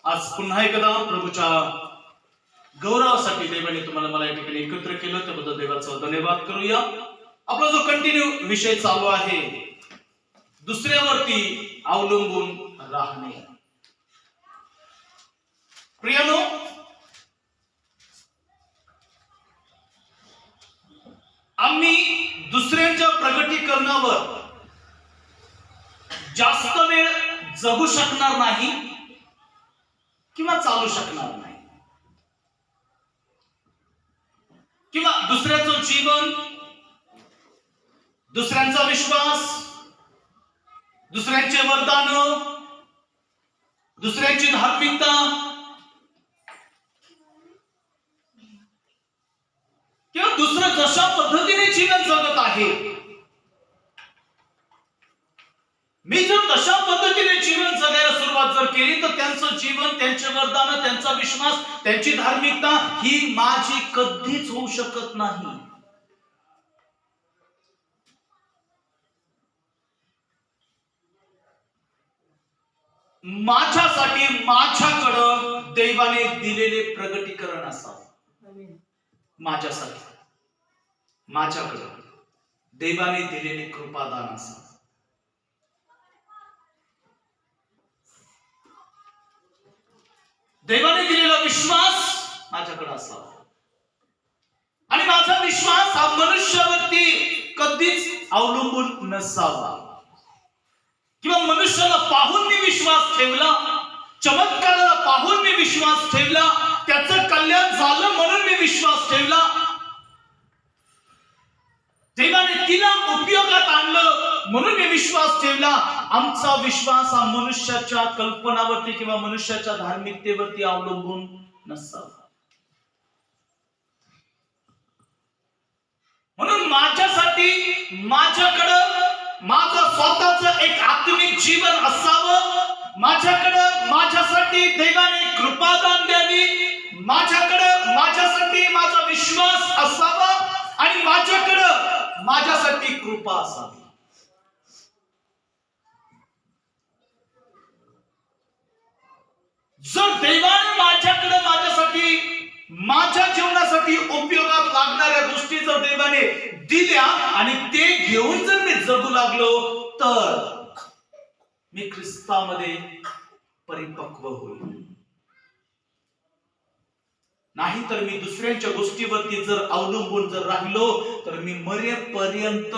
आज पुन्हा एकदा प्रभूच्या गौरवासाठी देवाने तुम्हाला मला या ठिकाणी एकत्र केलं, त्याबद्दल देवाचा धन्यवाद करूया. आपला जो कंटिन्यू विषय चालू आहे, दुसऱ्यावरती अवलंबून राहणे. प्रियानो, आम्ही दुसऱ्यांच्या प्रगटीकरणावर जास्त वेळ जगू शकणार नाही किंवा चालू शकणार नाही, किंवा दुसऱ्याचं जीवन, दुसऱ्यांचा विश्वास, दुसऱ्यांचे वरदान, दुसऱ्यांची धार्मिकता किंवा दुसरं जशा पद्धतीने जीवन जगत आहे, मी जर तशा पद्धतीने जीवन जगायला सुरुवात जर केली तर त्यांचं जीवन, त्यांचे वरदान, त्यांचा विश्वास, त्यांची धार्मिकता ही माझी कधीच होऊ शकत नाही. माझ्यासाठी माझ्याकडं देवाने दिलेले प्रगटीकरण असावे. माझ्यासाठी माझ्याकडं देवाने दिलेले कृपादान असावे. देवाने दिलेला विश्वास माझ्याकडे असावा. आणि माझा विश्वास हा मनुष्यावरती कधीच अवलंबून नसावा, किंवा मनुष्याला पाहून मी विश्वास ठेवला, चमत्काराला पाहून मी विश्वास ठेवला, त्याचं कल्याण झालं म्हणून मी विश्वास ठेवला, देवाने तिला उपयोगात आणलं म्हणून मी विश्वास ठेवला. आमचा विश्वास हा मनुष्याच्या कल्पनावरती किंवा मनुष्याच्या धार्मिकतेवरती अवलंबून नसावा. म्हणून माझ्यासाठी माझ्याकडं माझं स्वतःच एक आत्मिक जीवन असावं, माझ्याकडं माझ्यासाठी देवाने कृपादान द्यावी, माझ्याकडं माझ्यासाठी माझा विश्वास असावा आणि माझ्याकडं माझ्यासाठी कृपा असावी. जर देवाने माझ्याकडे माझ्यासाठी माझ्या जीवनासाठी उपयोगात लागणाऱ्या गोष्टी जर देवाने दिल्या आणि ते घेऊन जर मी जगू लागलो तर मी ख्रिस्तामध्ये परिपक्व होईल. नाही तर मी दुसऱ्यांच्या गोष्टीवरती जर अवलंबून जर राहिलो तर मी मरेपर्यंत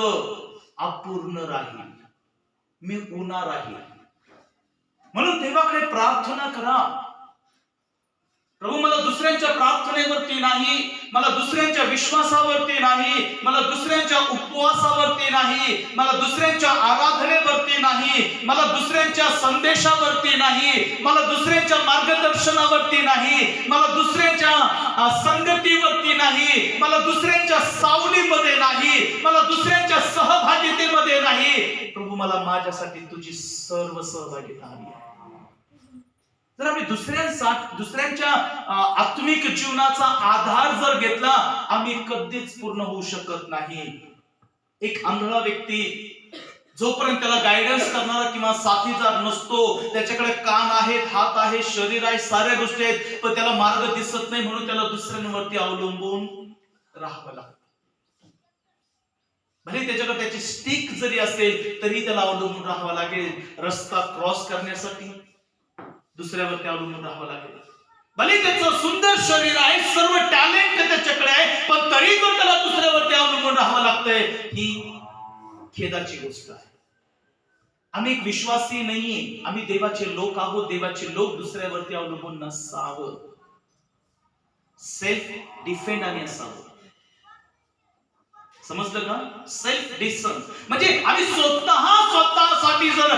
अपूर्ण राहील, मी उणा राहील. म्हणून देवाकडे प्रार्थना करा, प्रभू मला दुसऱ्यांच्या प्रार्थनेवरती नाही, मला दुसऱ्यांच्या विश्वासावरती नाही, मला दुसऱ्यांच्या उपवासावरती नाही, मला दुसऱ्यांच्या आराधनेवरती नाही, मला दुसऱ्यांच्या संदेशावरती नाही, मला दुसऱ्यांच्या मार्गदर्शनावरती नाही, मला दुसऱ्यांच्या संगतीवरती नाही, मला दुसऱ्यांच्या सावलीमध्ये नाही, मला दुसऱ्यांच्या सहभागितेमध्ये नाही. प्रभू मला माझ्यासाठी तुझी सर्व सहभागिता हवी. जर आम्ही दुसऱ्यांच्या आत्मिक जीवनाचा आधार जर घेतला, आम्ही कधीच पूर्ण होऊ शकत नाही. एक आंधळा व्यक्ती जोपर्यंत त्याला गायडन्स करणारा किंवा साथीदार नसतो, त्याच्याकडे कान आहेत, हात आहे, शरीर आहे, साऱ्या गोष्टी आहेत, पण त्याला मार्ग दिसत नाही म्हणून त्याला दुसऱ्यांवरती अवलंबून राहावं लागतं. भले त्याच्याकडे त्याची स्टिक जरी असेल तरी त्याला अवलंबून राहावं लागेल. रस्ता क्रॉस करण्यासाठी दुसऱ्यावरती अवलंबून राहावं लागेल. भले त्याचं सुंदर शरीर आहे, सर्व टॅलेंट त्याच्याकडे आहे, पण तरी पण त्याला दुसऱ्यावरती अवलंबून राहावं लागतंय. ही खेदाची गोष्ट आहे. आम्ही एक विश्वासी नाहीये, आम्ही देवाचे लोक आहोत. देवाचे लोक दुसऱ्यावरती अवलंबून नसावं, सेल्फ डिफेंड आम्ही असावं. समजलं का? सेल्फ डिफेन्स म्हणजे आम्ही स्वतःसाठी जर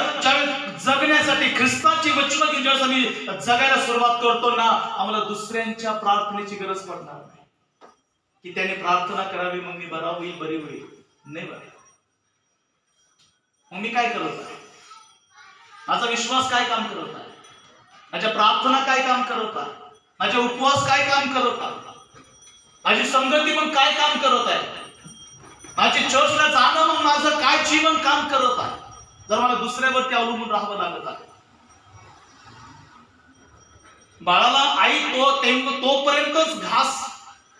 जगण्यासाठी ख्रिस्ताची वचनं घेऊन जेव्हा आम्ही जगायला सुरुवात करतो ना, आम्हाला दुसऱ्यांच्या प्रार्थनेची गरज पडणार नाही की त्याने प्रार्थना करावी मग मी बरा होईल, बरी होईल. नाही बरं, मग मी काय करत आहे? माझा विश्वास काय काम करत आहे? माझ्या प्रार्थना काय काम करत आहे? माझे उपवास काय काम करत आहे? माझी संगती मग काय काम करत आहे? माझी चर्चला जाणं मग माझं काय जीवन काम करत आहे? जर मला दुसऱ्यावरती अवलंबून राहावं लागत आहे बाळाला आई तोपर्यंतच घास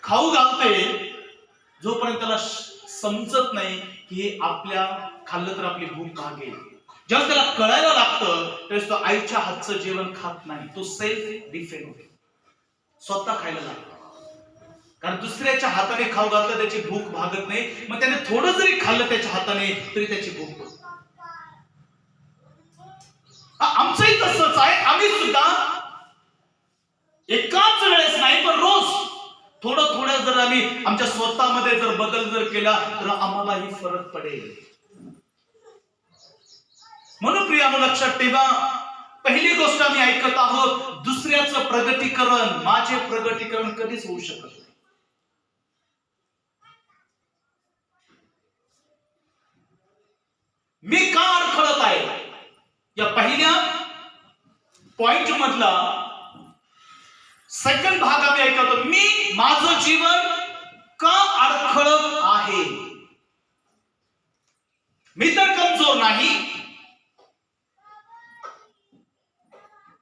खाऊ घालते जोपर्यंत त्याला समजत नाही की हे आपल्या खाल्लं तर आपली भूक भागेल. जेव्हा त्याला कळायला लागतं त्यावेळेस तो आईच्या हातचं जेवण खात नाही. तो सेल्फ डिफेंड होतो, स्वतः खायला लागतो. कारण दुसऱ्याच्या हाताने खाऊ घातलं त्याची भूक भागत नाही. मग त्याने थोडं जरी खाल्लं त्याच्या हाताने तरी त्याची भूक भागते. आमचंही तसंच आहे. आम्ही सुद्धा एकाच वेळेस नाही पण रोज थोडं थोडं जर आम्ही आमच्या स्वतःमध्ये जर बदल जर केला तर आम्हालाही फरक पडेल. म्हणून प्रियानो लक्षात ठेवा, पहिली गोष्ट आम्ही ऐकत आहोत, दुसऱ्याचं प्रगतीकरण माझे प्रगतीकरण कधीच होऊ शकत नाही. मी का अडखळत आहे या पहिल्या पॉइंट मधला सेकंड भाग आम्ही ऐकतो, मी माझं जीवन का अडखळत आहे. मी तर कमजोर नाही,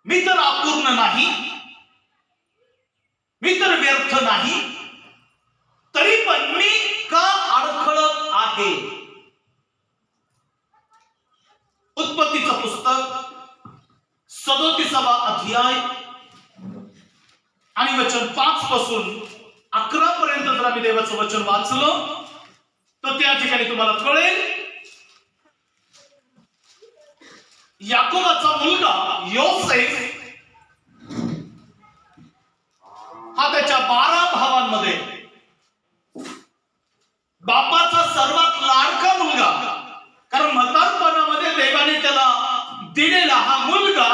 मी तर अपूर्ण नाही, मी तर व्यर्थ नाही, तरी पण मी का अडखळत आहे. उत्पत्तीचं पुस्तक 37वा अध्याय आणि वचन 5 पासून 11 पर्यंत जर आम्ही देवाचं वचन वाचलं तर त्या ठिकाणी तुम्हाला कळेल, याकोबाचा मुलगा योसेफ हा त्याच्या 12 भावांमध्ये बापाचा सर्वात लाडका मुलगा, कारण म्हातारपणामध्ये देवाने त्याला दिलेला हा मुलगा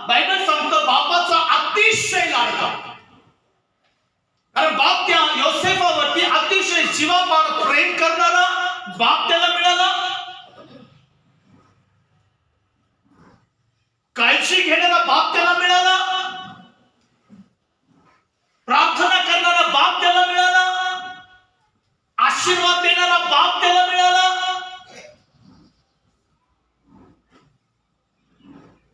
बायबल सांगतो बापाचा अतिशय लाडका. कारण बाप त्या योसेफावरती अतिशय जीवापाड प्रेम करणारा बाप त्याला मिळाला, काळजी घेणारा बाप त्याला मिळाला, प्रार्थना करणारा बाप त्याला मिळाला, आशीर्वाद देणारा बाप त्याला मिळाला,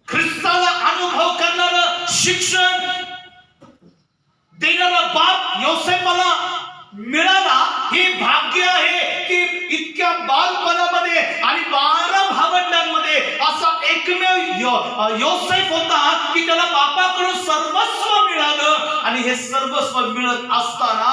ख्रिस्ताला अनुभव करणारा शिक्षण देणारा बाप योसेफाला मिळाला. हे भाग्य आहे की इतक्या बालपणामध्ये आणि 12 भावंडांमध्ये असा एकमेव योसेफ होता की त्याला बापाकडून सर्वस्व मिळालं. आणि हे सर्वस्व मिळत असताना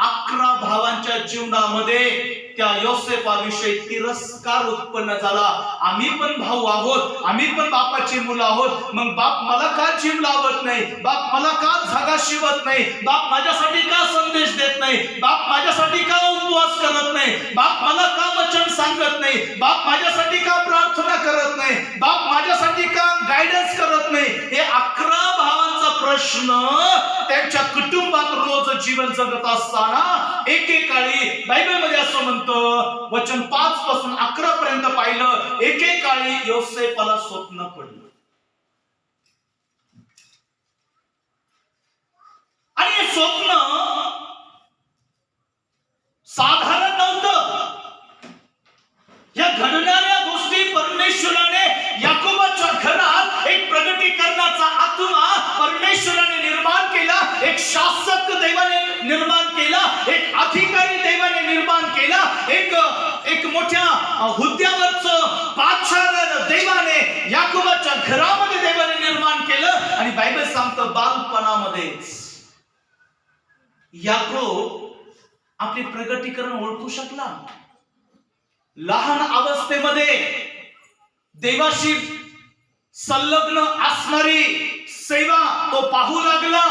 11 भावांच्या जीवनामध्ये त्या योसेफाविषयी तिरस्कार उत्पन्न झाला. आम्ही पण भाऊ आहोत, आम्ही पण बापाची मुलं आहोत, मग बाप मला का जीव लावत नाही, बाप मला का धागा शिवत नाही, बाप माझ्यासाठी का संदेश देत नाही, बाप माझ्यासाठी का उपवास करत नाही, बाप मला का वचन सांगत नाही, बाप माझ्यासाठी का प्रार्थना करत नाही, बाप माझ्यासाठी का गायडन्स करत नाही. हे 11 भावांचा प्रश्न त्यांच्या कुटुंबात रोज जीवन जगत असताना एकेकाळी बायबलमध्ये असं म्हणतं, वचन 5 पासून 11 पर्यंत पाहिलं, एकेकाळी योसेफाला स्वप्न पडलं. आणि हे स्वप्न साधारण नव्हतं. या घडणाऱ्या गोष्टी परमेश्वराने याकोबाच्या घरात एक प्रगटीकरणाचा आत्मा परमेश्वराने निर्माण केला, एक शासक देवाने निर्माण केला, एक अधिकारी देवाने निर्माण केला, एक मोठ्या हुद्द्यावरचं बादशाह देवाने याकोबाच्या घरामध्ये देवाने निर्माण केलं. आणि बायबल सांगतं बालपणामध्येच याकोब आपले प्रगटीकरण ओळखू शकला. लहान अवस्थेमध्ये देवाशी संलग्न असणारी सेवा तो पाहू लागला.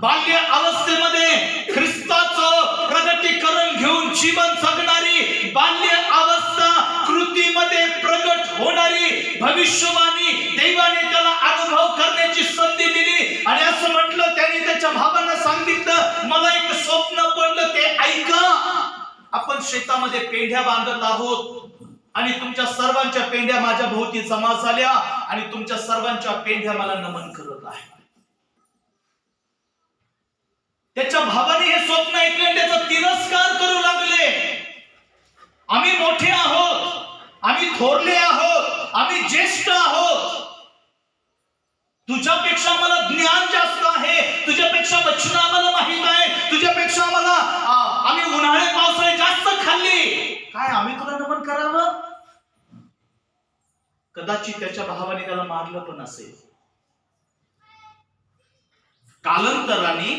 बाल्य अवस्थेमध्ये ख्रिस्ताचं प्रगटीकरण घेऊन जीवन जगणारी, बाल्य अवस्था कृतीमध्ये प्रगट होणारी भविष्यवाणी देवाने त्याला अनुभव करण्याची संधी दिली. आणि असं म्हटलं, त्याने त्याच्या भावांना सांगितलं, मला एक स्वप्न पडलं, ते ऐका. आपण शेतामध्ये पेंढ्या बांधत आहोत आणि तुमच्या सर्वांच्या पेंढ्या माझ्या भोवती जमा झाल्या आणि तुमच्या सर्वांच्या पेंढ्या मला नमन करत आहेत. त्याच्या भावाने हे स्वप्न ऐकले, त्याचा तिरस्कार करू लागले. आम्ही मोठे आहोत, आम्ही थोरले आहोत, आम्ही ज्येष्ठ आहोत, तुझ्यापेक्षा आम्हाला ज्ञान जास्त आहे, तुझ्यापेक्षा वचन आम्हाला माहित आहे, तुझ्यापेक्षा आम्हाला आम्ही उन्हाळे पावसाळे जास्त खाल्ले, काय आम्ही तुला नमन करावं? कदाचित त्याच्या भावाने त्याला मारलं पण असेल. कालांतराने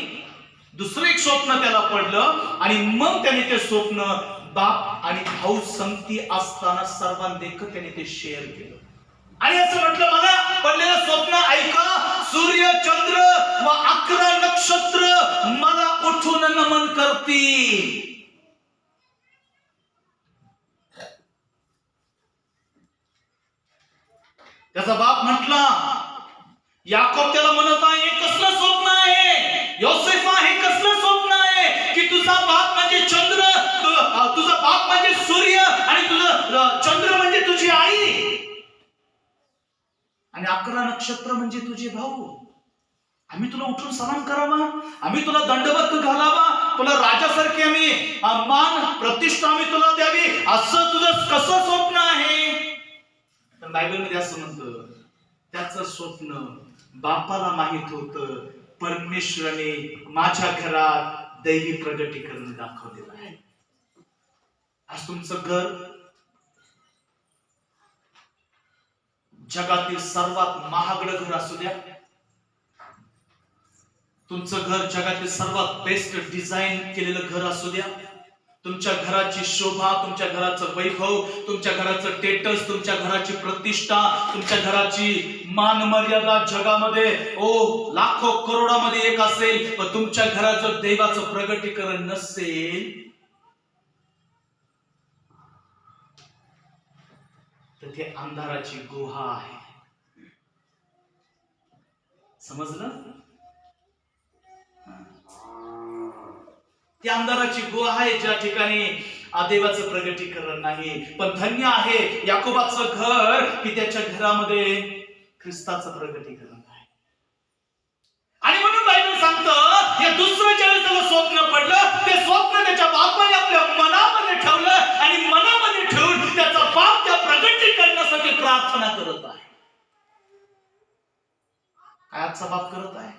दुसरं एक स्वप्न त्याला पडलं आणि मग त्याने ते स्वप्न बाप आणि भाऊ संगती असताना सर्वांदेखत त्याने ते शेअर केलं आणि असं म्हटलं, मला पडलेलं स्वप्न ऐका, सूर्य चंद्र व 11 नक्षत्र मला उठून नमन करतील. त्याचा बाप म्हटला, याकोब त्याला म्हणत आहे, हे कसलं स्वप्न आहे? योसेफा, हे कसलं स्वप्न आहे की तुझा बाप म्हणजे चंद्र, तुझा बाप म्हणजे सूर्य आणि तुझं चंद्र म्हणजे तुझी आई आणि 11 नक्षत्र म्हणजे तुझे भाऊ. आम्ही तुला उठून सलाम करावा, आम्ही तुला दंडवत घालावा, तुला राजासारखी आम्ही मान प्रतिष्ठा आम्ही तुला द्यावी, असं तुझं कसं स्वप्न आहे? तर बायबलमध्ये असं म्हणतं, त्याचं स्वप्न बापाला माहित होतं, परमेश्वराने माझ्या घरात दैवी प्रगटीकरण दाखवलेलं आहे. आज तुमचं घर जगातील सर्वात महागडं घर असू द्या, तुमचं घर जगातील सर्वात बेस्ट डिझाईन केलेलं घर असू द्या, तुमच्या घराची शोभा, तुमच्या घराचं वैभव, तुमच्या घराचं स्टेटस, तुमच्या घराची प्रतिष्ठा, तुमच्या घराची मान मर्यादा जगामध्ये लाखो करोडामध्ये एक असेल, पण तुमच्या घराचं देवाचं प्रगटीकरण नसेल तर ते अंधाराची गुहा आहे. समजलं? ती अंधाराची गुहा आहे ज्या ठिकाणी देवाचं प्रगटीकरण नाही. पण धन्य आहे याकोबाचं घर की त्याच्या घरामध्ये ख्रिस्ताचं प्रगटीकरण आहे. आणि म्हणून बायबल सांगतं, हे दुसरं ज्यावेळेस त्याला स्वप्न पडलं, ते स्वप्न त्याच्या बापाने आपल्या मनामध्ये ठेवलं आणि मनामध्ये ठेवून त्याचा बाप त्या प्रगटीकरणासाठी प्रार्थना करत आहे. काय आजचा बाप करत आहे?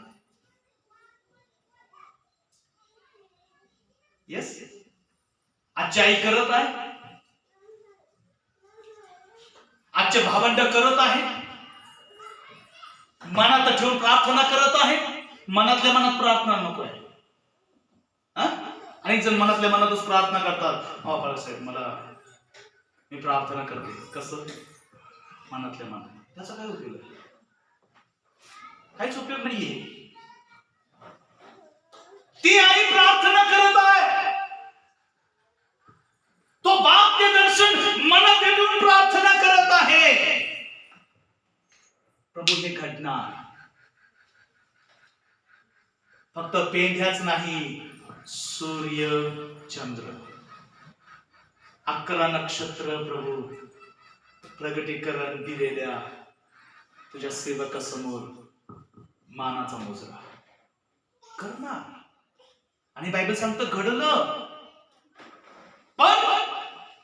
येस, आजची आई करत आहे, आजचे भावंड करत आहे, मनात ठेवून प्रार्थना करत आहे. मनातल्या मनात प्रार्थना नको आहे. अनेक जण मनातल्या मनातच प्रार्थना करतात, बाळासाहेब मी प्रार्थना करते. कसं? मनातल्या मनात. त्याचा काय उपयोग आहे? काहीच उपयोग नाहीये. ती आई प्रार्थना करत आहे, तो बाप ते दर्शन मनात ठेवून प्रार्थना करत आहे. प्रभू हे घडणार. फक्त पेंढ्याच नाही, सूर्य चंद्र 11 नक्षत्र प्रभू प्रगटीकरण दिलेल्या तुझ्या सेवकासमोर मानाचा मोजरा करणार. आणि बायबल सांगतं घडलं. पण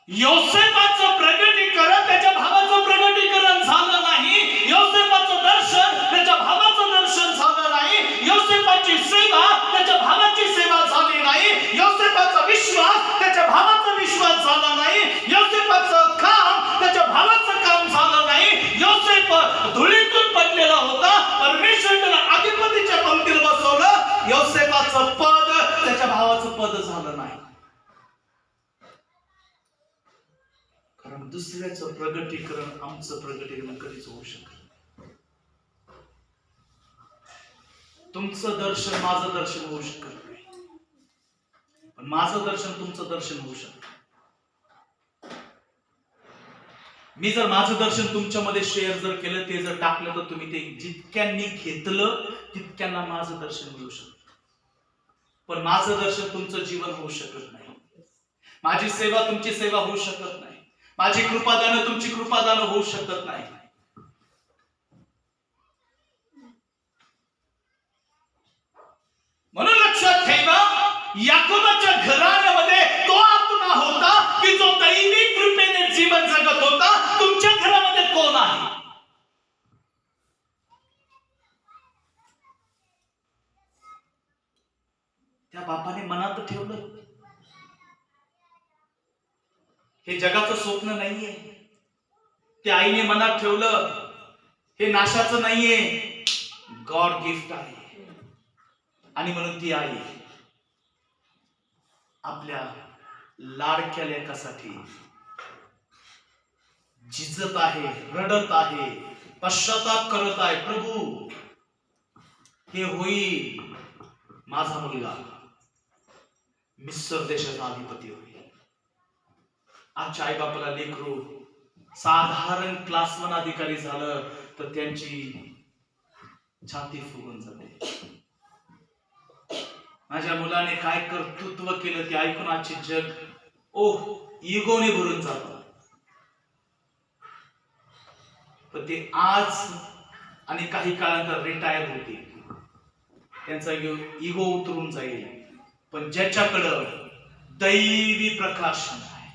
योसेफाचं प्रगटीकरण त्याच्या भावाचं प्रगटीकरण झालं नाही. योसेफाचं दर्शन त्याच्या भावाचं दर्शन झालं नाही. योसेफाची सेवा त्याच्या भावाची सेवा झाली नाही. योसेफाचा विश्वास त्याच्या भावाचा विश्वास झाला नाही. योसेफाचं काम त्याच्या भावाचं काम झालं नाही. योसेफ धुळीतून पडलेला होता, परमेश्वर त्याला अधिपतीच्या पंक्तीत बसवलं. योसेफाचं पद त्याच्या भावाचं पद झालं नाही. कारण दुसऱ्याचं प्रगटीकरण आमचं प्रगटीकरण कधीच होऊ शकत. तुमचं दर्शन माझं दर्शन होऊ शकत नाही, पण माझं दर्शन तुमचं दर्शन होऊ शकत. मी जर माझं दर्शन तुमच्यामध्ये शेअर जर केलं, ते जर टाकलं, तर तुम्ही ते जितक्यांनी घेतलं तितक्यांना माझं दर्शन मिळू शकतं. पण माझं दर्शन तुमचं जीवन होऊ शकत नाही. माझी सेवा तुमची सेवा होऊ शकत नाही. माझी कृपादान तुमची कृपादान होऊ शकत नाही. म्हणून लक्षात ठेवा, याकोबाच्या घराण्यामध्ये तो आत्मा होता की जो दैवी कृपेने जीवन जगत होता. तुमच्या घरामध्ये कोण आहे? बापाने मनात ठेवलं. हे जगाचं स्वप्न नाहीये. त्या आईने मनात ठेवलं हे नाशाचं नाहीये, गॉड गिफ्ट आहे. आणि म्हणून ती आई आपल्या लाडक्या लेकासाठी झिजत आहे, रडत आहे, पश्चाताप करत आहे. प्रभू, हे होईल माझा मुलगा मिस्र देशाचा अधिपती होईल. आजच्या आई बापाला लेकरू साधारण क्लास 1 अधिकारी झालं तर त्यांची छाती फुगून जाते. माझ्या मुलाने काय कर्तृत्व केलं ते ऐकून आजचे जग इगोने भरून जातं. पण ते आज आणि काही काळानंतर रिटायर होतील, त्यांचा इगो उतरून जाईल. पण ज्याच्याकडं दैवी प्रकाशन आहे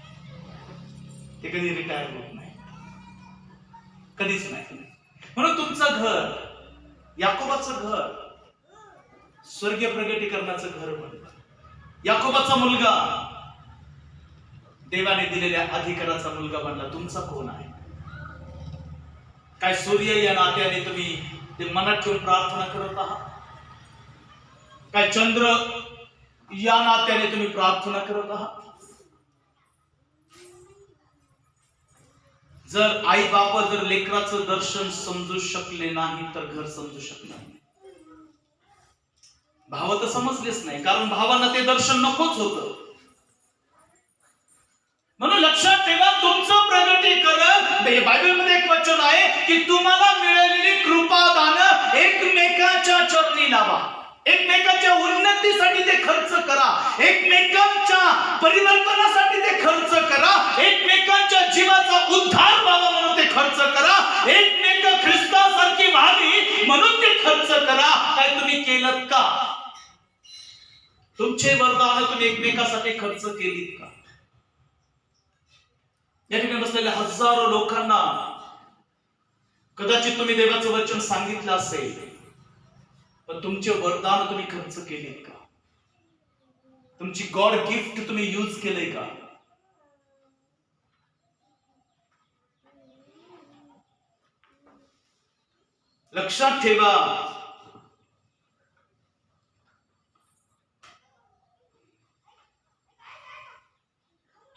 ते कधी रिटायर होत नाही, कधीच नाही. म्हणून तुमचं घर, याकोबाचं घर स्वर्गीय प्रगटीकरणाचं घर बनलं. याकोबाचा मुलगा देवाने दिलेल्या अधिकाराचा मुलगा बनला. तुमचा कोण आहे? काय सूर्य या नात्याने तुम्ही ते मनात ठेवून प्रार्थना करत आहात? काय चंद्र या नात्याने तुम्ही प्रार्थना करत आहात? जर आई बाप जर लेकराचं दर्शन समजू शकले नाही तर घर समजू शकणार नाही. भाव तर समजलेच नाही, कारण भावांना ते दर्शन नकोच होतं. म्हणून लक्षात ठेवा, तुमचं प्रगटीकरण, बायबलमध्ये एक वचन आहे की तुम्हाला मिळालेली कृपादान एकमेकाच्या चरणी लावा, एकमेकाच्या उन्नतीसाठी ते खर्च करा, एकमेकांच्या परिवर्तनासाठी ते खर्च करा, एकमेकांच्या जीवाचा उद्धार व्हावा म्हणून ते खर्च करा, एकमेक ख्रिस्तासारखी व्हावी म्हणून ते खर्च करा. काय तुम्ही केलं का? तुमचे वरदान तुम्ही एकमेकासाठी खर्च केलीत का? या ठिकाणी बसलेल्या हजारो लोकांना कदाचित तुम्ही देवाचं वचन सांगितलं असेल, पण तुमचे वरदान तुम्ही खर्च केलेत का? तुमची गॉड गिफ्ट तुम्ही यूज केले का? लक्षात ठेवा,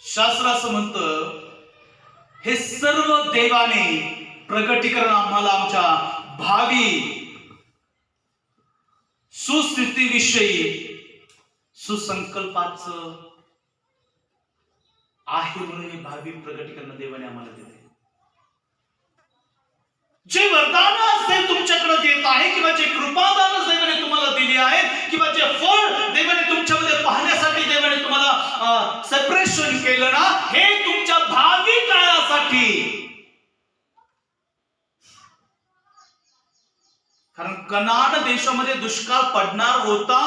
शास्त्र असं म्हणतं, हे सर्व देवाने प्रगटीकरण आम्हाला आमच्या भावी सुस्थितीविषयी सुसंकल्पाचं आहे म्हणून हे भावी प्रगटीकरण देवाने आम्हाला दिले. जे वरदान असेल तुमच्याकडे देत आहे, किंवा जे कृपादान देवाने तुम्हाला दिली आहेत, किंवा जे फळ देवाने तुमच्यामध्ये पाहण्यासाठी देवाने तुम्हाला सेपरेशन केलं ना, हे तुमच्या भावी काळासाठी. कारण कनान देशामध्ये दुष्काळ पडणार होता,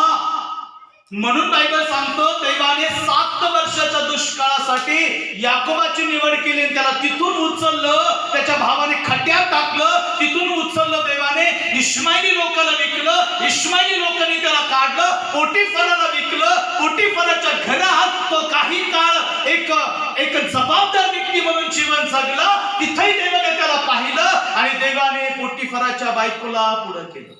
म्हणून बायबल सांगतो देवाने 7 वर्षाच्या दुष्काळासाठी याकोबाची निवड केली. त्याला तिथून उचललं, त्याच्या भावाने खड्ड्यात टाकलं, तिथून उचललं देवाने. इश्माईली लोकांना विकलं, इश्माईली लोकांनी त्याला काढलं, पोटीफराला विकलं. पोटीफराच्या घरात तो काही काळ एक जबाबदार व्यक्ती म्हणून जीवन जगला. तिथेही देवाने त्याला पाहिलं आणि देवाने पोटीफराच्या बायकोला पुढे केलं.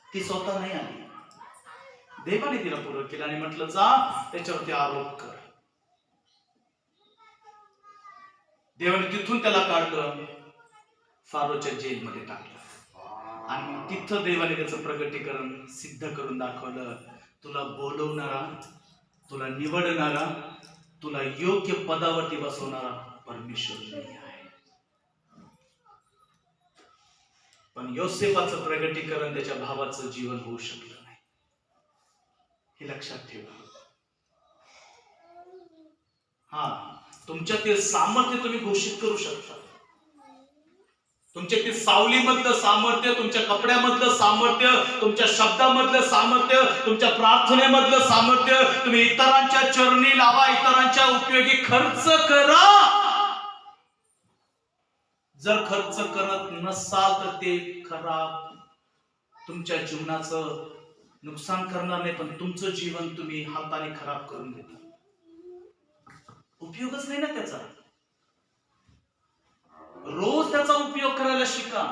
ती स्वतः नाही आली, देवाने तिला पुढे केलं आणि म्हटलं जा त्याच्यावरती आरोप कर. देवाने तिथून त्याला काढलं, फारोच्या जेलमध्ये टाकलं आणि तिथं देवाने त्याचं प्रगटीकरण सिद्ध करून दाखवलं. तुला बोलवणारा, तुला निवडणारा, तुला योग्य पदावरती बसवणारा परमेश्वर नाही आहे. पण योसेफाचं प्रगटीकरण त्याच्या भावाचं जीवन होऊ शकलं नाही, हे लक्षात ठेवा. तुमच्यातील सामर्थ्य तुम्ही घोषित करू शकता, तुमच्यातील सावलीमधलं सामर्थ्य, तुमच्या कपड्यामधलं सामर्थ्य, तुमच्या शब्दामधलं सामर्थ्य, तुमच्या प्रार्थनेमधलं सामर्थ्य तुम्ही इतरांच्या चरणी लावा, इतरांच्या उपयोगी खर्च करा. जर खर्च करत नसाल तर ते खराब तुमच्या जीवनाचं नुकसान करणार नाही, पण तुमचं जीवन तुम्ही हाताने खराब करून घेता. उपयोगच नाही ना त्याचा. रोज त्याचा उपयोग करायला शिका.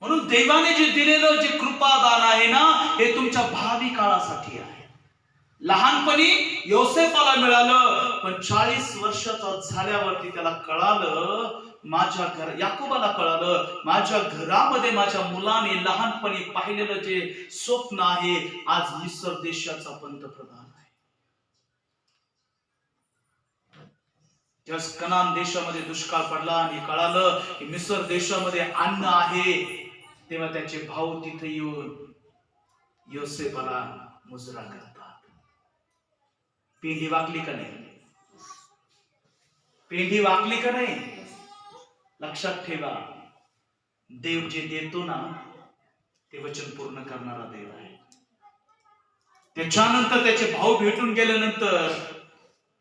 म्हणून देवाने जे दिलेलं जे कृपादान आहे ना, हे तुमच्या भावी काळासाठी आहे. लहानपणी योसेफाला मिळालं, पण 40 वर्षाचा झाल्यावरती त्याला कळालं, याकोबाला कळालं, माझ्या घरामध्ये माझ्या मुलाने लहानपणी पाहिलेलं जे स्वप्न आहे, आज मिस्र देशाचा पंतप्रधान आहे. जेव्हा कनान देशामध्ये दुष्काळ पडला आणि कळालं की मिस्र देशामध्ये अन्न आहे, तेव्हा त्याचे भाऊ तिथे येऊन योसेफाला मुजरा करतात. पेंढी वाकली का नाही? पेंढी वाकली का नाही? लक्षात ठेवा, देव जे देतो ना, ते वचन पूर्ण करणारा देव आहे. त्याच्यानंतर त्याचे भाऊ भेटून गेल्यानंतर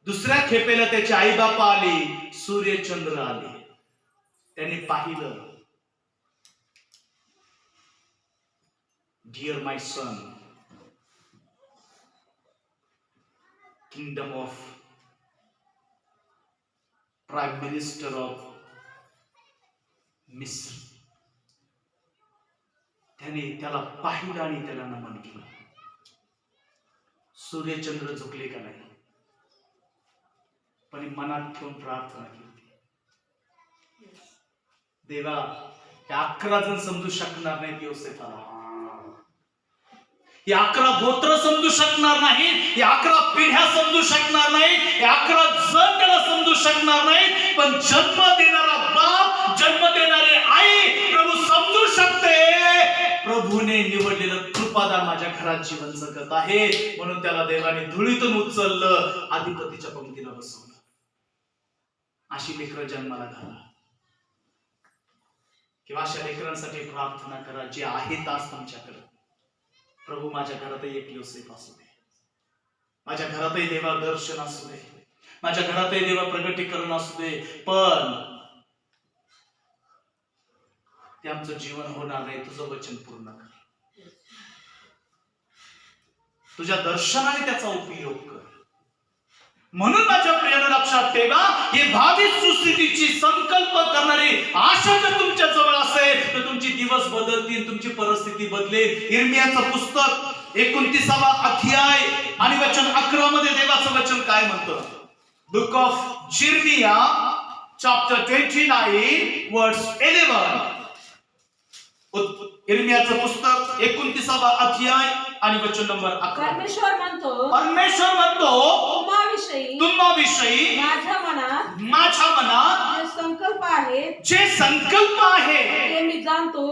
दुसऱ्या खेपेला त्याचे आई बापा आले, सूर्यचंद्र आले. त्यांनी पाहिलं, dear my son, kingdom of prime minister of मिस्र. त्याने त्याला पाहिलं आणि त्याला नमन केलं. सूर्यचंद्र झुकले का नाही, पण मनात ठेवून प्रार्थना केली, देवा, हे 11 जण समजू शकणार नाहीत योसेफाला, हे 11 गोत्र समजू शकणार नाही, हे 11 पिढ्या समजू शकणार नाही, हे 11 जण त्याला समजू शकणार नाही, पण जन्म देणारा बाप, जन्म देणारी आई प्रभू समजू शकते. प्रभूने निवडलेलं कृपादान माझ्या घरात जीवन जगत आहे, म्हणून त्याला देवाने धुळीतून उचललं, अधिपतीच्या पंक्तीला बसवलं. अशी लेकरं जन्माला घाला किंवा अशा लेकरांसाठी प्रार्थना करा जे आहेत आज तुमच्याकडे. प्रभू, माझ्या घरातही एक योसेफ असू दे, माझ्या घरातही देवा दर्शन असू दे, माझ्या घरातही देवा प्रगटीकरण असू दे, पण ते आमचं जीवन होणार नाही. तुझं वचन पूर्ण कर, तुझ्या दर्शनाने त्याचा उपयोग कर. म्हणून माझ्या प्रियानं लक्षात ठेवा, हे भावी सुस्थितीची संकल्प करणारी आशा जर तुमच्या जवळ असेल तर तुमचे दिवस बदलतील, तुमची परिस्थिती बदलेल. इर्मियाचं पुस्तक 29वा अध्याय आणि वचन 11 मध्ये देवाचं वचन काय म्हणतं? बुक ऑफ जिर्मिया चॅप्टर 29 वर्स 11. इर्मियाचं पुस्तक 29वा अध्याय आणि वचन नंबर 11. परमेश्वर म्हणतो तुम्हाविषयी माझ्या मनात जे संकल्प आहेत ते मी जाणतो,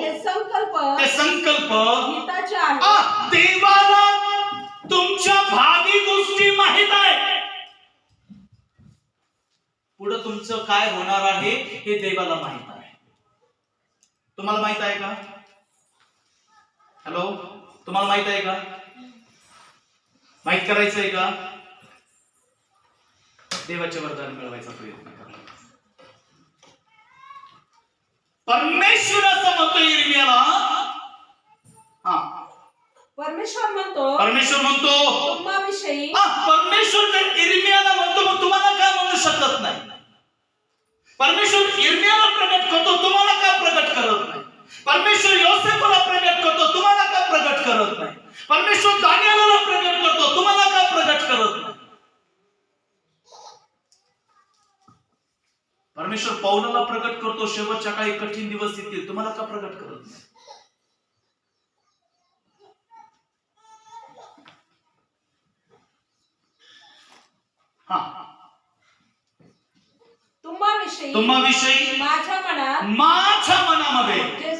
ते संकल्प हिताचे आहेत. देवाला तुमच्या भावी गोष्टी माहित आहे. पुढे तुमचं काय होणार आहे हे देवाला माहित आहे. तुम्हाला माहित आहे का? हॅलो, तुम्हाला माहित आहे का? माहित करायचंय का? देवाचे वरदान मिळवायचा प्रयत्न करा. परमेश्वर असं म्हणतो इर्मियाला. परमेश्वर म्हणतो तुम्हाविषयी. परमेश्वर जर इर्मियाला म्हणतो, मग तुम्हाला काय म्हणू शकत नाही? परमेश्वर इर्मियाला प्रगट करतो, तुम्हाला का प्रगट करत नाही? परमेश्वर योसेफला प्रगट करतो, तुम्हाला का प्रगट करत नाही? परमेश्वर दानिएलला प्रगट करतो, तुम्हाला का प्रगट करत नाही? परमेश्वर पौलाला प्रगट करतो, शेवटच्या काही कठीण दिवस येतील, तुम्हाला का प्रगट करत नाही? तुम्हाविषयी माझ्या मनामध्ये जे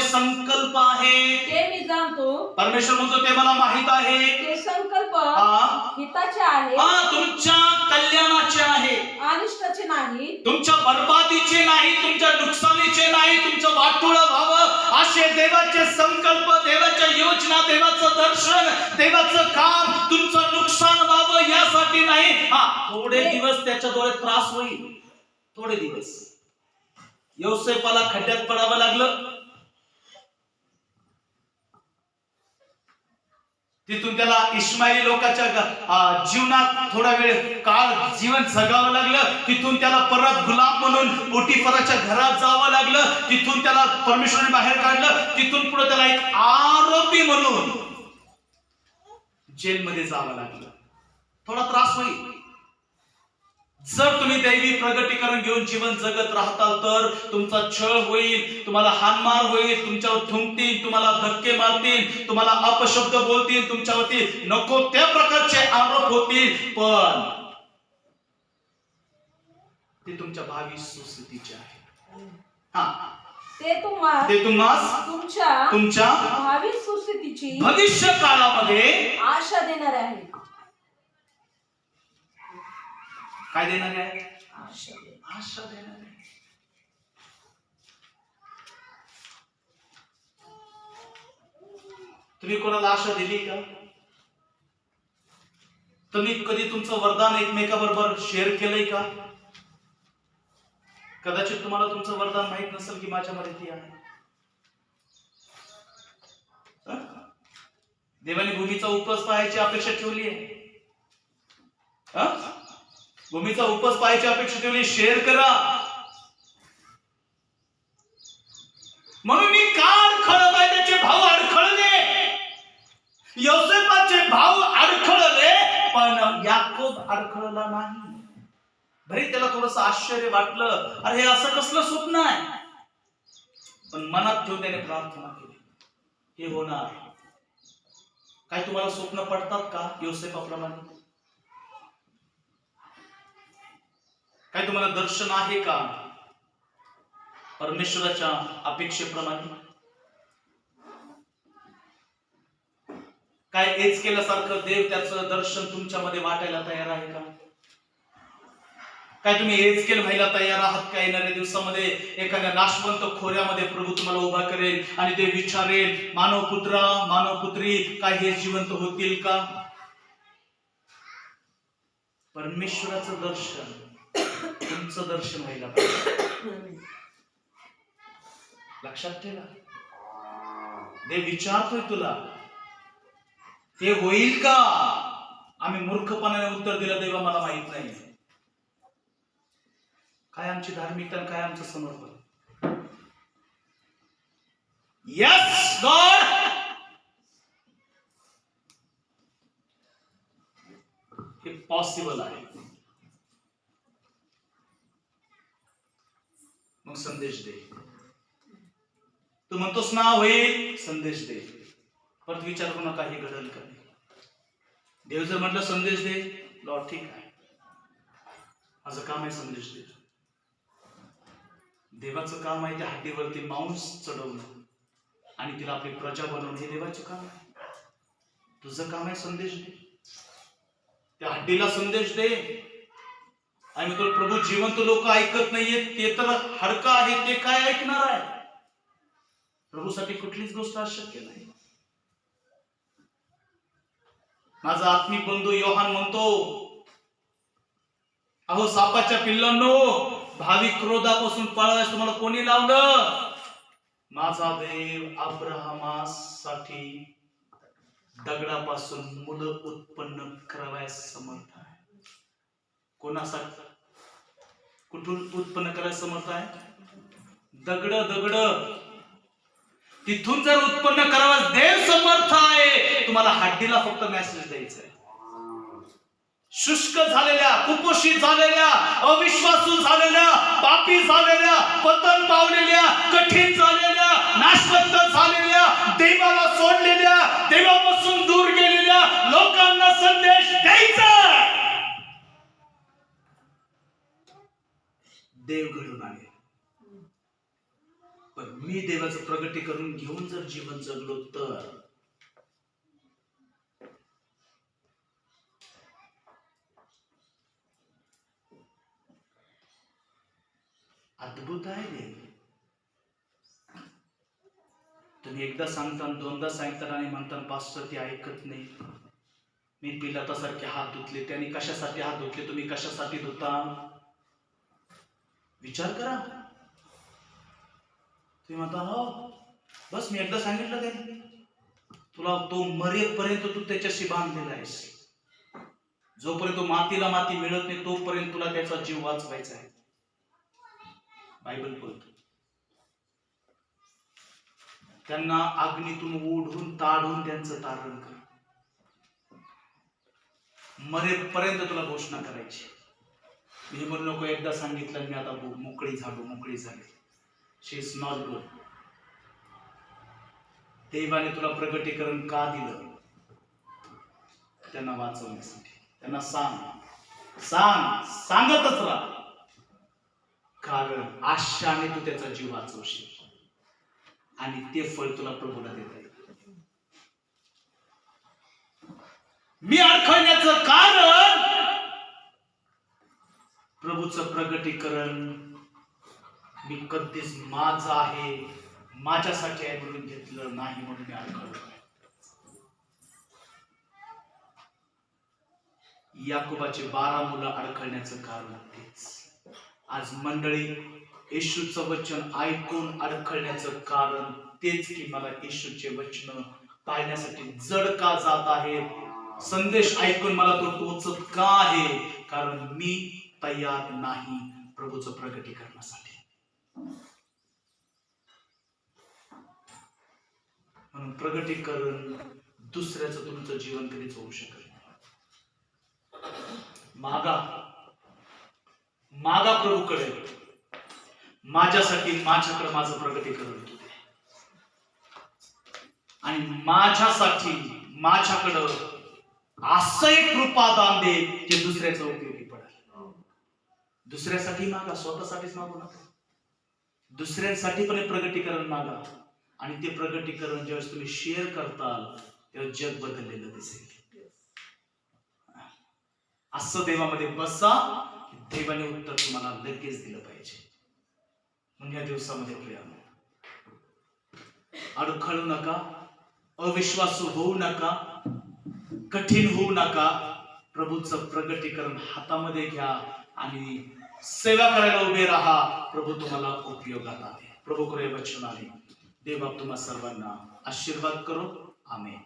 संकल्प आहे ते मी जाणतो. परमेश्वर म्हणतो ते मला माहित आहे. ते संकल्प हिताचे आहे, तुमच्या कल्याणाचे आहे, अनिष्टाचे नाही, तुमच्या बर्बादीचे नाही, तुमच्या नुकसानीचे नाही, तुमचं वाटोळं व्हावं असे देवाचे संकल्प, देवाच्या योजना, देवाचं दर्शन, देवाचं काम, तुमचं नुकसान व्हावं यासाठी नाही. थोडे दिवस त्याच्याद्वारे त्रास होईल, थोडे दिवस योसेफाला खड्ड्यात पडावं लागलं. तिथून त्याला इस्माइली लोकांच्या जीवनात थोडा वेळ काळ जीवन जगावं लागलं. तिथून त्याला परत गुलाम म्हणून पोटिफराच्या घरात जावं लागलं. तिथून त्याला परमेश्वराने बाहेर काढलं. तिथून पुढे त्याला एक आरोपी म्हणून जेलमध्ये जावं लागलं. थोडा त्रास होईल. जर तुम्ही दैवी प्रगटीकरण घेऊन जीवन जगत राहताल तर तुमचा छळ होईल, तुम्हाला हानमार होईल, तुमच्यावर थुंकतील, तुम्हाला धक्के मारतील, तुम्हाला अपशब्द बोलतील, तुमच्यावरती नको त्या प्रकारचे आरोप होतील. पण ते तुमच्या भावी सुस्थितीचे आहे. ते तुम्हाला तुमच्या भावी सुस्थितीची भविष्य काळामध्ये आशा देणार आहे. काय देणार आहे? आशा देणार आहे. तुम्ही कोणाला आशा दिली का? तुम्ही कधी तुमचं वरदान एकमेकाबरोबर शेअर केलंय का? कदाचित तुम्हाला तुमचं वरदान माहित नसेल की माझ्यामध्ये ती आहे. देवाने भूमीचा उपवास पाहायची अपेक्षा ठेवली आहे. भूमीचा उपवास पाहायची अपेक्षा ठेवली. शेअर करा. म्हणून मी का अडखळत आहे? त्याचे भाऊ अडखळले, योसेफाचे भाऊ अडखळले, पण याकोब अडखळला नाही. भरी त्याला थोडस आश्चर्य वाटलं, अरे हे असं कसलं स्वप्न आहे. पण मनात ठेवून त्याने प्रार्थना केली, हे होणार. काय तुम्हाला स्वप्न पडतात का योसेफाप्रमाणे? काय तुम्हाला दर्शन आहे का परमेश्वराच्या अपेक्षेप्रमाणे? काय एच केल्यासारखं देव त्याचं दर्शन तुमच्यामध्ये वाटायला तयार आहे का? काय तुम्ही एच केलं व्हायला तयार आहात का? येणाऱ्या दिवसामध्ये एखाद्या नाशवंत खोऱ्यामध्ये प्रभू तुम्हाला उभा करेल आणि ते विचारेल, मानवपुत्रा मानवपुत्री, काय हे जिवंत होतील का? परमेश्वराचं दर्शन तुमचं दर्शन व्हायला पाहिजे. लक्षात ठेवा. देव विचारतोय तुला, ते होईल का? आम्ही मूर्खपणाने उत्तर दिलं, देवा मला माहित नाही. काय आमची धार्मिकता, काय आमचं समर्पण? यस गॉड, हे पॉसिबल आहे. मग संदेश दे. तू म्हणतोस ना होईल, संदेश दे. परत विचार करू नका हे घडल का. देव जर म्हटलं संदेश दे, लॉर्ड ठीक आहे, माझं काम आहे संदेश दे. देवाचं काम आहे त्या हड्डीवरती मांस चढवणं आणि तिला आपली प्रजा बनवणं, हे देवाचं काम आहे. तुझं काम आहे संदेश दे. त्या हड्डीला संदेश दे. आणि तो प्रभू, जिवंत लोक ऐकत नाहीये, ते तर हडका आहे, ते काय ऐकणार आहे? प्रभूसाठी कुठलीच गोष्ट अशक्य नाही. माझा आत्मिक बंधू योहान म्हणतो, अहो सापाच्या पिल्लांनो, भावी क्रोधापासून पळायला तुम्हाला कोणी लावलं? माझा देव अब्राहमासाठी दगडापासून मुलं उत्पन्न करावयास समर्थ आहे. कोणासाठी? कुठून उत्पन्न करायला समर्थ आहे? दगड. तिथून जर उत्पन्न करावयास देव समर्थ आहे. तुम्हाला हड्डीला फक्त मेसेज द्यायचा आहे. शुष्क झालेल्या, कुपोषित झालेल्या, अविश्वासू झालेल्या, पापी झालेल्या, पतन पावलेल्या, कठीण झालेल्या, नाशवंत झालेल्या, देवाला सोडलेल्या, देवापासून दूर गेलेल्या लोकांना संदेश द्यायचा. देव घडून आले. पण मी देवाचं प्रगटीकरण घेऊन जर जीवन जगलो तर अद्भुत आहे देव. तुम्ही एकदा सांगता, दोनदा सांगता आणि म्हणता पास्टर ते ऐकत नाही. मी पिलातासारखे हात धुतले, त्यांनी कशासाठी हात धुतले, तुम्ही कशासाठी धुता? विचार करा. तुम्ही म्हणता हो बस मी एकदा सांगितलं त्याने, तुला तो मरेपर्यंत तू त्याच्याशी बांधलेला आहेस. जोपर्यंत तो मातीला माती मिळत नाही तोपर्यंत तुला त्याचा जीव वाचवायचा आहे. बायबल बोलतो त्यांना अग्नीतून ओढून ताडून त्यांचं तारण कर. मरेपर्यंत तुला घोषणा करायची. मी म्हणू नको एकदा सांगितलं मी आता मोकळी झाली. शी इज नॉट गुड. देवाने तुला प्रगटीकरण का दिलं? त्यांना वाचवण्यासाठी. त्यांना सांगतच राहा, कारण आशाने तू त्याचा जीव वाचवशील आणि ते फळ तुला प्रभूला देता येईल. मी अडखळण्याचं कारण प्रभूचं प्रगटीकरण मी कधीच माझं आहे, माझ्यासाठी आहे म्हणून घेतलं नाही, म्हणून मी अडखळलो. याकोबाचे 12 मुलं अडखळण्याचं कारण तेच. आज मंडळी येशूचं वचन ऐकून अडखळण्याचं कारण तेच की मला येशूचे वचन पाळण्यासाठी जड का जात आहे, संदेश ऐकून मला तो टोचत का आहे, कारण मी तयार नाही प्रभूचं प्रगटीकरणासाठी. म्हणून प्रगटीकरण दुसऱ्याचं तुमचं जीवन कधीच होऊ शकत नाही. मागा प्रभूकडे, माझ्यासाठी माझ्याकडे माझं प्रगटीकरण होते आणि माझ्यासाठी माझ्याकडं असं एक कृपादान दे जे दुसऱ्याचं उपयोगी पडेल. दुसऱ्यासाठी मागा, स्वतःसाठीच मागू नका. दुसऱ्यांसाठी पण प्रगटीकरण मागा आणि ते प्रगटीकरण ज्यावेळेस तुम्ही शेअर करताल तेव्हा जग बदललेलं दिसेल. असं देवामध्ये बसा, देवाने उत्तर तुम्हाला लगेच दिलं पाहिजे. म्हणून या दिवसामध्ये प्रियानो अडखळू नका, अविश्वासू होऊ नका, कठीण होऊ नका. प्रभूचं प्रगटीकरण हातामध्ये घ्या आणि सेवा करायला उभे राहा. प्रभू तुम्हाला उपयोगात आहे. प्रभू करे वचन आहे. देव बाप तुम्हा सर्वांना आशीर्वाद करो. आमेन.